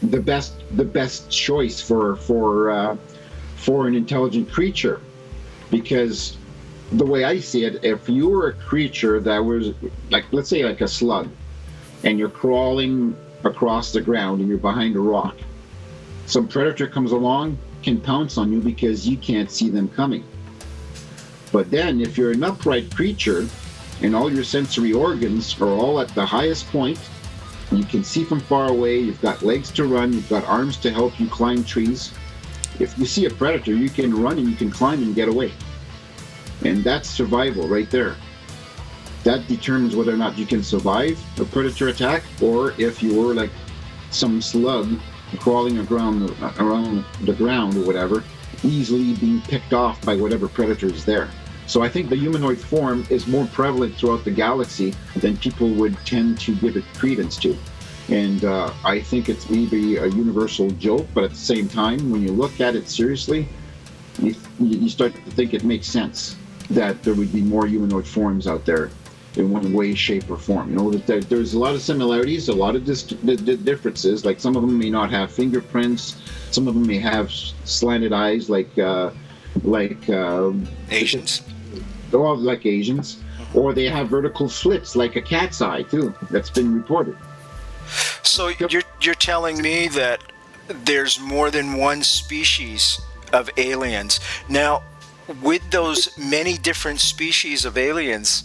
the best choice for an intelligent creature. Because the way I see it, if you were a creature that was like, let's say like a slug, and you're crawling across the ground and you're behind a rock, some predator comes along, can pounce on you because you can't see them coming. But then if you're an upright creature and all your sensory organs are all at the highest point, you can see from far away, you've got legs to run, you've got arms to help you climb trees. If you see a predator, you can run and you can climb and get away. And that's survival right there. that determines whether or not you can survive a predator attack, or if you were like some slug crawling around the ground or whatever, easily being picked off by whatever predator is there. So I think the humanoid form is more prevalent throughout the galaxy than people would tend to give it credence to. And I think it's maybe a universal joke, but at the same time, when you look at it seriously, you start to think it makes sense that there would be more humanoid forms out there in one way, shape, or form. You know, that there's a lot of similarities, a lot of differences. Like some of them may not have fingerprints, some of them may have slanted eyes, like Asians. Or like Asians, or they have vertical slits like a cat's eye too. That's been reported. So you're telling me that there's more than one species of aliens. Now, with those many different species of aliens,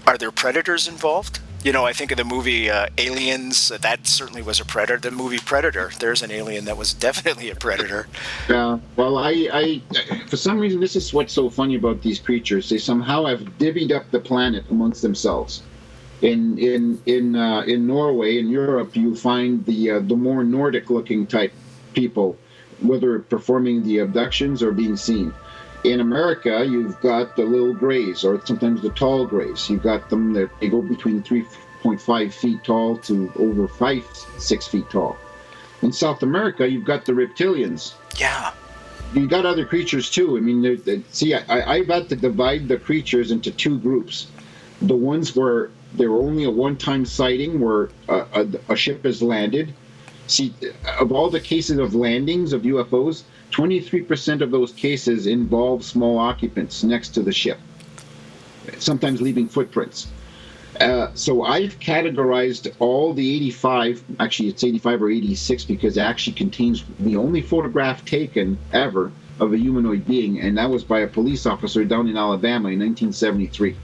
are there predators involved? You know, I think of the movie Aliens. That certainly was a predator. The movie Predator. There's an alien that was definitely a predator. Yeah. Well, I for some reason, this is what's so funny about these creatures. They somehow have divvied up the planet amongst themselves. In Norway, in Europe, you find the more Nordic-looking type people, whether performing the abductions or being seen. In America, you've got the little grays, or sometimes the tall grays. You've got them that they go between 3.5 feet tall to over 6 feet tall. In South America, you've got the reptilians. Yeah. You've got other creatures too. I mean, I've had to divide the creatures into two groups. The ones where there were only a one-time sighting, where a ship has landed. See, of all the cases of landings of UFOs, 23% of those cases involve small occupants next to the ship, sometimes leaving footprints. So I've categorized all the 85, actually it's 85 or 86, because it actually contains the only photograph taken ever of a humanoid being, and that was by a police officer down in Alabama in 1973.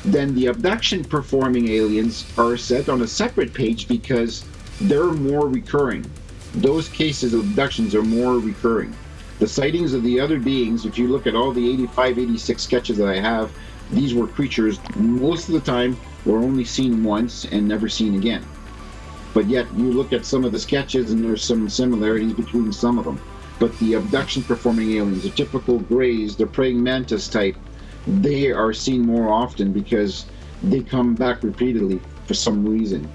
Then the abduction performing aliens are set on a separate page because they're more recurring. Those cases of abductions are more recurring. The sightings of the other beings, if you look at all the 85, 86 sketches that I have, these were creatures, most of the time, were only seen once and never seen again. But yet, you look at some of the sketches and there's some similarities between some of them. But the abduction performing aliens, the typical greys, the praying mantis type, they are seen more often because they come back repeatedly for some reason.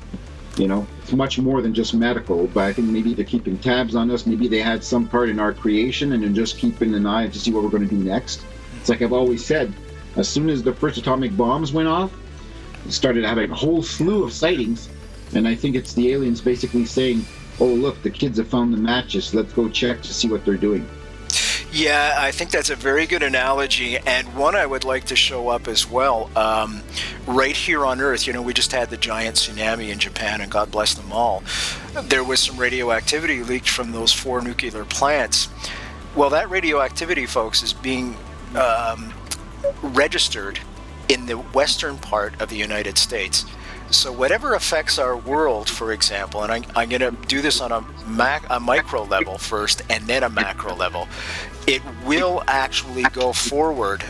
You know, it's much more than just medical, but I think maybe they're keeping tabs on us. Maybe they had some part in our creation and they're just keeping an eye to see what we're going to do next. It's like I've always said, as soon as the first atomic bombs went off, we started having a whole slew of sightings, and I think it's the aliens basically saying, oh, look, the kids have found the matches. Let's go check to see what they're doing. Yeah, I think that's a very good analogy, and one I would like to show up as well. Right here on Earth, you know, we just had the giant tsunami in Japan, and God bless them all. There was some radioactivity leaked from those 4 nuclear plants. Well, that radioactivity, folks, is being registered in the western part of the United States. So whatever affects our world, for example, and I'm going to do this on a micro level first and then a macro level, it will actually go forward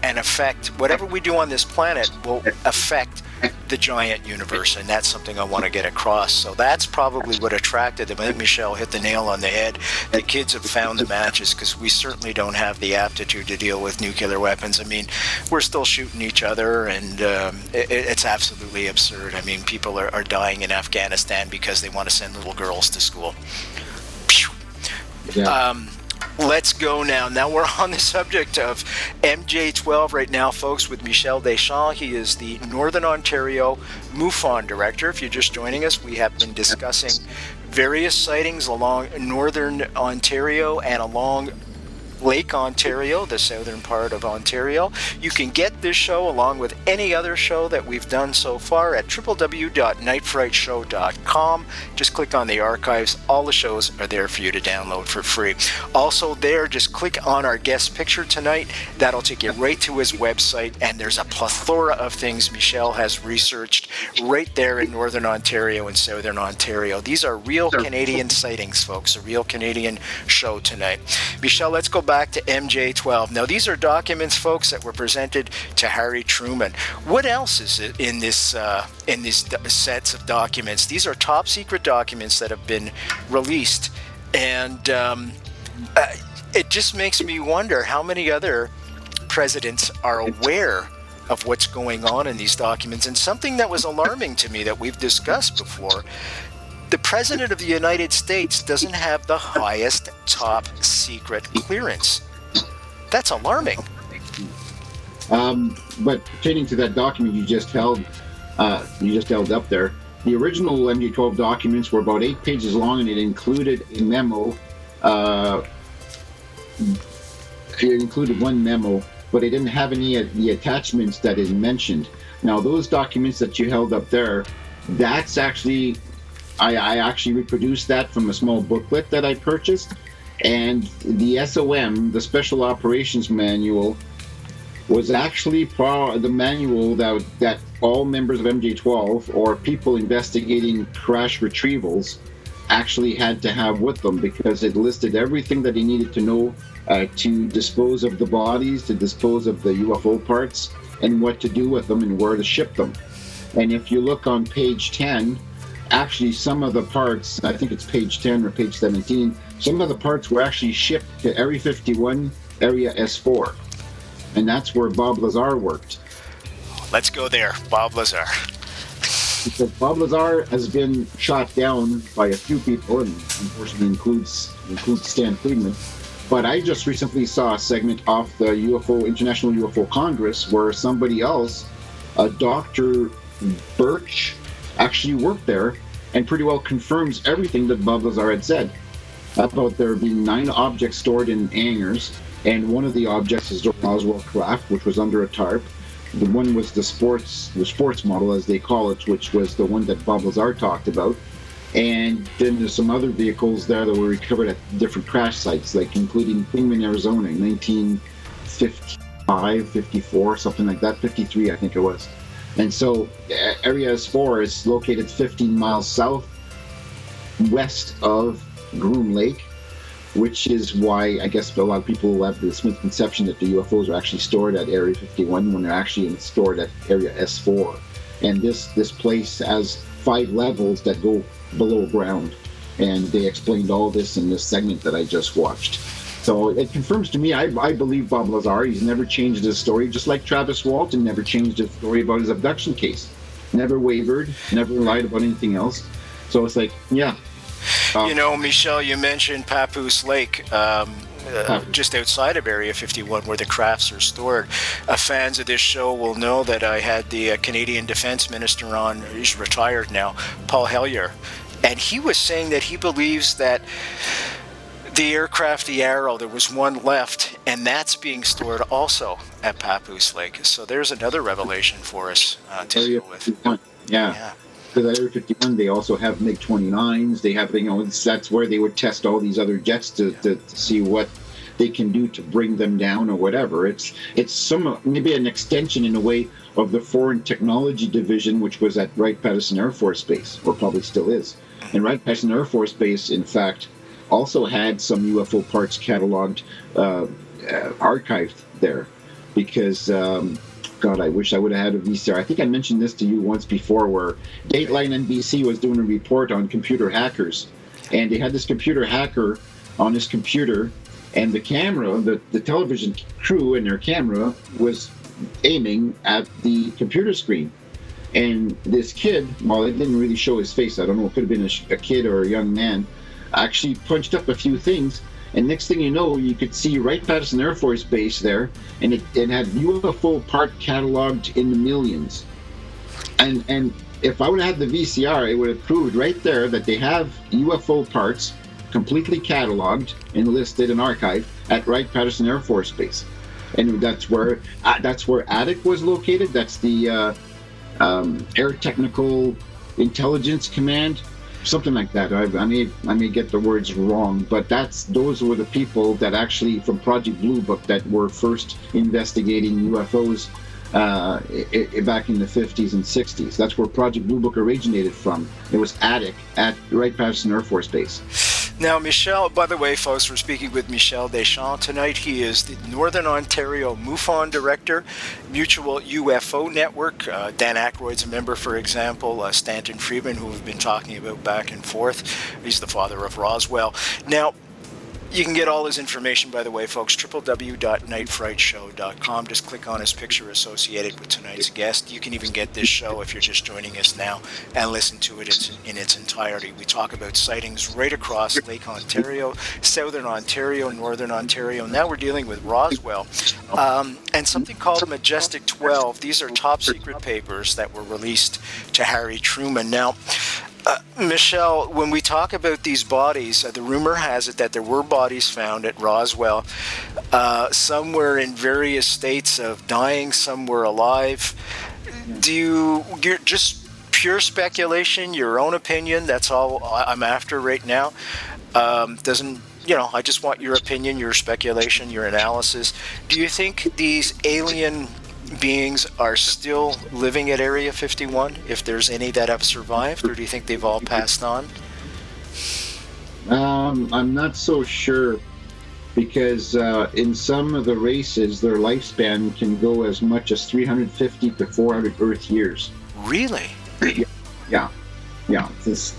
and affect whatever we do on this planet will affect the giant universe, and that's something I want to get across. So that's probably what attracted them. I think Michelle hit the nail on the head. The kids have found the matches because we certainly don't have the aptitude to deal with nuclear weapons. I mean, we're still shooting each other, and it's absolutely absurd. I mean, people are dying in Afghanistan because they want to send little girls to school. Yeah. Let's go now. Now we're on the subject of MJ12 right now, folks, with Michel Deschamps. He is the Northern Ontario Mufon director. If you're just joining us, we have been discussing various sightings along Northern Ontario and along Lake Ontario, the southern part of Ontario. You can get this show along with any other show that we've done so far at www.nightfrightshow.com. Just click on the archives. All the shows are there for you to download for free. Also there, just click on our guest picture tonight. That'll take you right to his website, and there's a plethora of things Michel has researched right there in Northern Ontario and Southern Ontario. These are real Canadian sightings, folks. A real Canadian show tonight. Michel, let's go back to MJ12. Now, these are documents, folks, that were presented to Harry Truman. What else is it in these sets of documents? These are top secret documents that have been released, and it just makes me wonder how many other presidents are aware of what's going on in these documents. And something that was alarming to me that we've discussed before, the President of the United States doesn't have the highest top secret clearance. That's alarming. But pertaining to that document you just held up there, the original MJ12 documents were about 8 pages long, and it included a memo. It included one memo, but it didn't have any of the attachments that is mentioned. Now, those documents that you held up there, that's actually, I actually reproduced that from a small booklet that I purchased, and the SOM, the Special Operations Manual, was actually the manual that all members of MJ12 or people investigating crash retrievals actually had to have with them, because it listed everything that they needed to know to dispose of the bodies, to dispose of the UFO parts, and what to do with them and where to ship them. And if you look on page 10, actually some of the parts, I think it's page 10 or page 17, some of the parts were actually shipped to Area 51, Area S4. And that's where Bob Lazar worked. Let's go there, Bob Lazar. Because Bob Lazar has been shot down by a few people, and unfortunately includes Stan Friedman. But I just recently saw a segment off the International UFO Congress where somebody else, Dr. Birch, actually worked there and pretty well confirms everything that Bob Lazar had said about there being 9 objects stored in hangars, and one of the objects is the Roswell craft, which was under a tarp. The one was the sports model, as they call it, which was the one that Bob Lazar talked about. And then there's some other vehicles there that were recovered at different crash sites, like including Kingman, Arizona in 1955, 54, something like that, 53, I think it was. And so Area S4 is located 15 miles southwest of Groom Lake, which is why I guess a lot of people have this misconception that the UFOs are actually stored at Area 51 when they're actually stored at Area S4. And this place has 5 levels that go below ground, and they explained all this in this segment that I just watched. So it confirms to me, I believe Bob Lazar. He's never changed his story, just like Travis Walton never changed his story about his abduction case. Never wavered, never lied about anything else. So it's like, yeah. Michelle, you mentioned Papoose Lake, just outside of Area 51 where the crafts are stored. Fans of this show will know that I had the Canadian Defense Minister on, he's retired now, Paul Hellyer, and he was saying that he believes that the aircraft, the Arrow, there was one left, and that's being stored also at Papoose Lake. So there's another revelation for us to Area deal with. 51. Yeah. Because at Area 51, they also have MiG-29s. They have, that's where they would test all these other jets to see what they can do to bring them down or whatever. It's maybe an extension in a way of the Foreign Technology Division, which was at Wright-Patterson Air Force Base, or probably still is. And Wright-Patterson Air Force Base, in fact, also had some UFO parts cataloged, archived there, because God, I wish I would have had a VCR. I think I mentioned this to you once before, where Dateline NBC was doing a report on computer hackers, and they had this computer hacker on his computer, and the camera, the television crew and their camera was aiming at the computer screen. And this kid, well, it didn't really show his face, I don't know, it could have been a kid or a young man, actually punched up a few things, and next thing you know, you could see Wright-Patterson Air Force Base there, and it had UFO part cataloged in the millions. And if I would have had the VCR, it would have proved right there that they have UFO parts completely cataloged and listed and archived at Wright-Patterson Air Force Base. And that's where ATIC was located. That's the Air Technical Intelligence Command, something like that. I may get the words wrong, but those were the people that actually from Project Blue Book that were first investigating UFOs back in the 50s and 60s. That's where Project Blue Book originated from. It was ATIC at Wright-Patterson Air Force Base. Now, Michel, by the way, folks, we're speaking with Michel Deschamps tonight. He is the Northern Ontario Mufon Director, Mutual UFO Network. Dan Aykroyd's a member, for example, Stanton Friedman, who we've been talking about back and forth. He's the father of Roswell. Now, you can get all his information, by the way, folks, www.nightfrightshow.com. Just click on his picture associated with tonight's guest. You can even get this show, if you're just joining us now, and listen to it in its entirety. We talk about sightings right across Lake Ontario, Southern Ontario, Northern Ontario. Now we're dealing with Roswell. And something called Majestic 12. These are top secret papers that were released to Harry Truman. Now, Michel, when we talk about these bodies, the rumor has it that there were bodies found at Roswell. Some were in various states of dying, some were alive. You're just pure speculation, your own opinion, that's all I'm after right now. I just want your opinion, your speculation, your analysis. Do you think these alien beings are still living at Area 51, if there's any that have survived, or do you think they've all passed on? I'm not so sure, because in some of the races, their lifespan can go as much as 350 to 400 Earth years. Really? Yeah. That's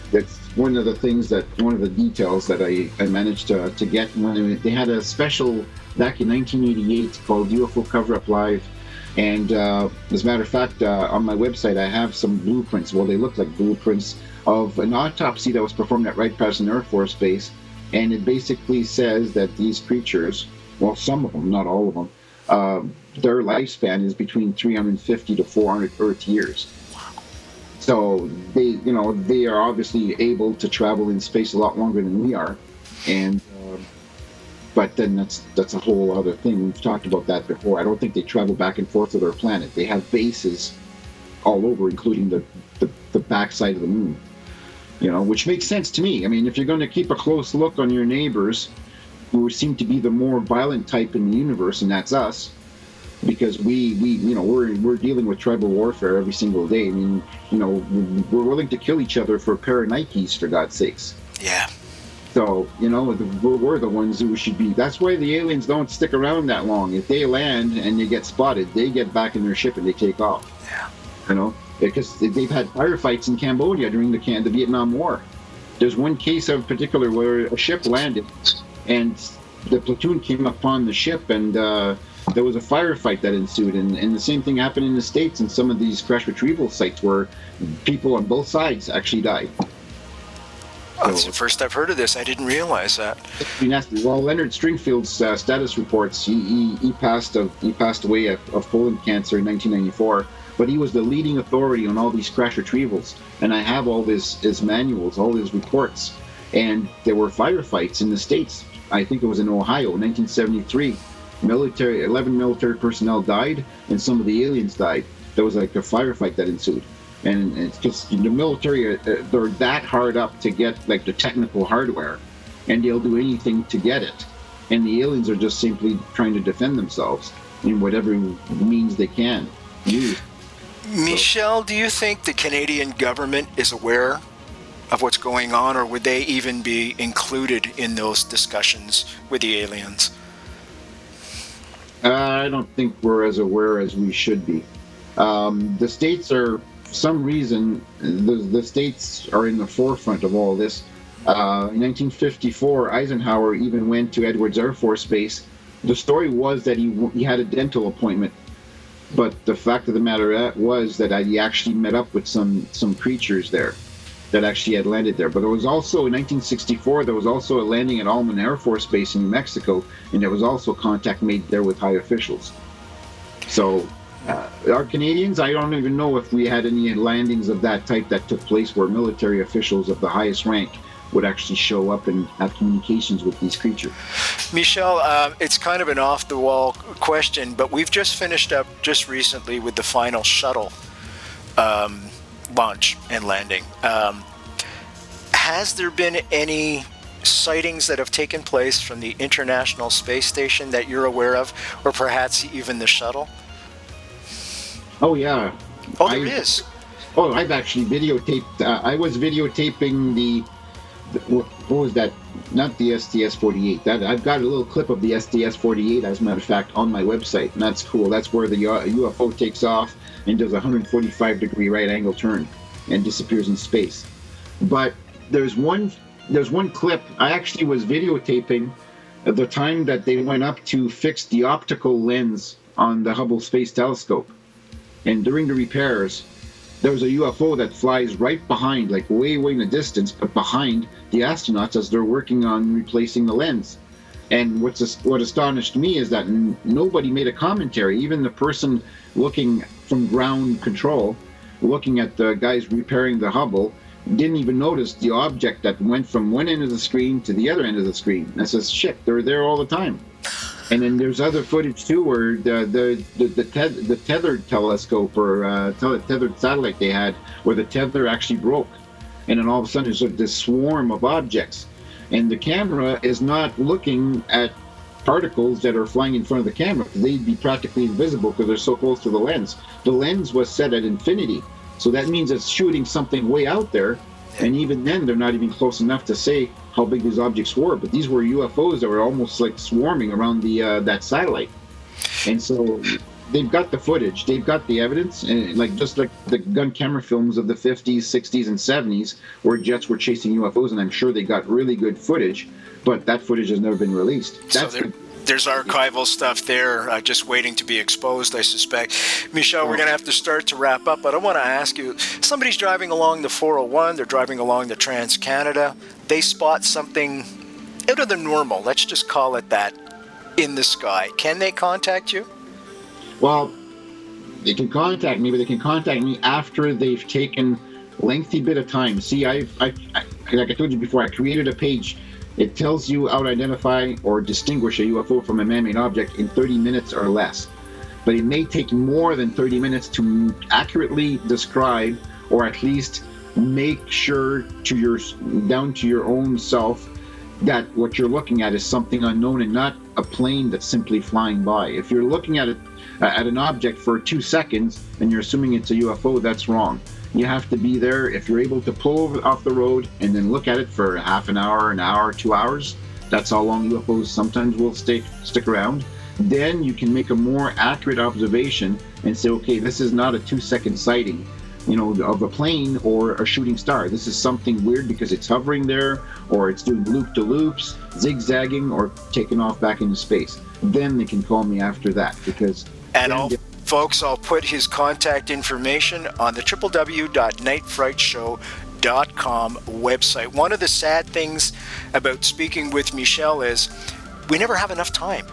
one of the things one of the details that I managed to get when they had a special back in 1988 called UFO Cover-Up Live. And as a matter of fact, on my website, I have some blueprints. Well, they look like blueprints of an autopsy that was performed at Wright-Patterson Air Force Base. And it basically says that these creatures, well, some of them, not all of them, their lifespan is between 350 to 400 Earth years. So they are obviously able to travel in space a lot longer than we are. And but then that's a whole other thing. We've talked about that before. I don't think they travel back and forth to their planet. They have bases all over, including the backside of the moon. Which makes sense to me. I mean, if you're going to keep a close look on your neighbors, who seem to be the more violent type in the universe, and that's us, because we're dealing with tribal warfare every single day. I mean, we're willing to kill each other for a pair of Nikes, for God's sakes. Yeah. So, we're the ones who should be. That's why the aliens don't stick around that long. If they land and they get spotted, they get back in their ship and they take off. Yeah. Because they've had firefights in Cambodia during the Vietnam War. There's one case in particular where a ship landed and the platoon came upon the ship, and there was a firefight that ensued. And the same thing happened in the States in some of these crash retrieval sites where people on both sides actually died. That's the first I've heard of this. I didn't realize that. Well, Leonard Stringfield's status reports, he passed away of colon cancer in 1994, but he was the leading authority on all these crash retrievals. And I have all his manuals, all his reports. And there were firefights in the States. I think it was in Ohio, 1973. 11 military personnel died, and some of the aliens died. There was like a firefight that ensued. And it's just the military, they're that hard up to get like the technical hardware, and they'll do anything to get it. And the aliens are just simply trying to defend themselves in whatever means they can use. Michel, do you think the Canadian government is aware of what's going on, or would they even be included in those discussions with the aliens? I don't think we're as aware as we should be. The States are, for some reason, the States are in the forefront of all this. In 1954, Eisenhower even went to Edwards Air Force Base. The story was that he had a dental appointment, but the fact of the matter was that he actually met up with some creatures there that actually had landed there. But there was also, in 1964, there was also a landing at Allman Air Force Base in New Mexico, and there was also contact made there with high officials. So our Canadians, I don't even know if we had any landings of that type that took place where military officials of the highest rank would actually show up and have communications with these creatures. Michel, it's kind of an off-the-wall question, but we've just finished up just recently with the final shuttle launch and landing. Has there been any sightings that have taken place from the International Space Station that you're aware of, or perhaps even the shuttle? Oh, yeah. Oh, there is? Oh, I've actually videotaped. I was videotaping what was that? Not the STS-48. That I've got a little clip of the STS-48, as a matter of fact, on my website, and that's cool. That's where the UFO takes off and does a 145-degree right angle turn and disappears in space. But there's one clip. I actually was videotaping at the time that they went up to fix the optical lens on the Hubble Space Telescope, and during the repairs, there was a UFO that flies right behind, like way in the distance, but behind the astronauts as they're working on replacing the lens. And what astonished me is that nobody made a commentary. Even the person looking from ground control, looking at the guys repairing the Hubble, didn't even notice the object that went from one end of the screen to the other end of the screen. And I says, shit, they're there all the time. And then there's other footage too where the tethered telescope or tethered satellite they had, where the tether actually broke, and then all of a sudden there's this swarm of objects, and the camera is not looking at particles that are flying in front of the camera, because they'd be practically invisible because they're so close to the lens. The lens was set at infinity, so that means it's shooting something way out there, and even then they're not even close enough to say how big these objects were. But these were UFOs that were almost like swarming around that satellite. And so they've got the footage, they've got the evidence, and just like the gun camera films of the 50s, 60s, and 70s, where jets were chasing UFOs, and I'm sure they got really good footage, but that footage has never been released. There's archival stuff there just waiting to be exposed, I suspect. Michel, we're going to have to start to wrap up, but I want to ask you, somebody's driving along the 401, they're driving along the Trans-Canada, they spot something out of the normal, let's just call it that, in the sky. Can they contact you? Well, they can contact me, but they can contact me after they've taken lengthy bit of time. See, like I told you before, I created a page. It tells you how to identify or distinguish a UFO from a man-made object in 30 minutes or less. But it may take more than 30 minutes to accurately describe, or at least make sure down to your own self, that what you're looking at is something unknown and not a plane that's simply flying by. If you're looking at an object for 2 seconds and you're assuming it's a UFO, that's wrong. You have to be there. If you're able to pull off the road and then look at it for half an hour, 2 hours, that's how long UFOs sometimes will stick around. Then you can make a more accurate observation and say, okay, this is not a 2-second sighting, of a plane or a shooting star. This is something weird because it's hovering there, or it's doing loop-to-loops, zigzagging, or taking off back into space. Then they can call me after that, because... Folks, I'll put his contact information on the www.nightfrightshow.com website. One of the sad things about speaking with Michel is we never have enough time.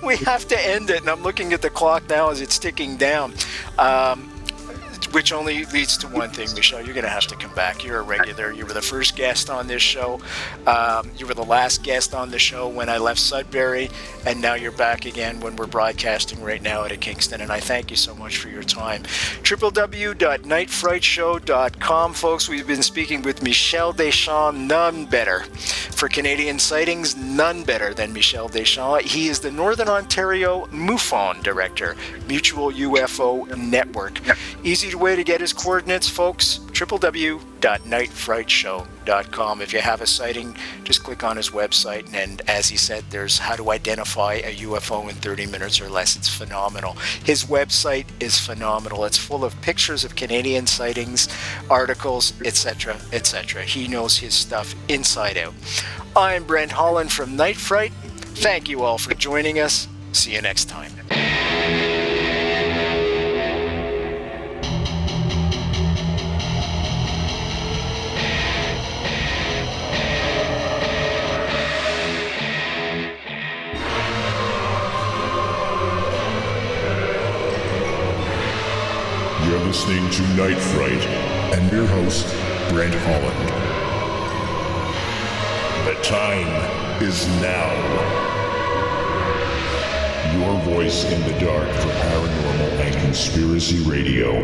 We have to end it, and I'm looking at the clock now as it's ticking down. Which only leads to one thing, Michel. You're going to have to come back. You're a regular. You were the first guest on this show. You were the last guest on the show when I left Sudbury, and now you're back again when we're broadcasting right now out of Kingston, and I thank you so much for your time. www.nightfrightshow.com, folks. We've been speaking with Michel Deschamps, none better. For Canadian sightings, none better than Michel Deschamps. He is the Northern Ontario Mufon Director, Mutual UFO Network. Easy way to get his coordinates, folks, www.nightfrightshow.com. If you have a sighting, just click on his website, and as he said, there's how to identify a UFO in 30 minutes or less. It's phenomenal. His website is phenomenal. It's full of pictures of Canadian sightings, articles, etc., etc. He knows his stuff inside out. I'm Brent Holland from Night Fright. Thank you all for joining us. See you next time. You're listening to Night Fright and your host, Brent Holland. The time is now. Your voice in the dark for paranormal and conspiracy radio.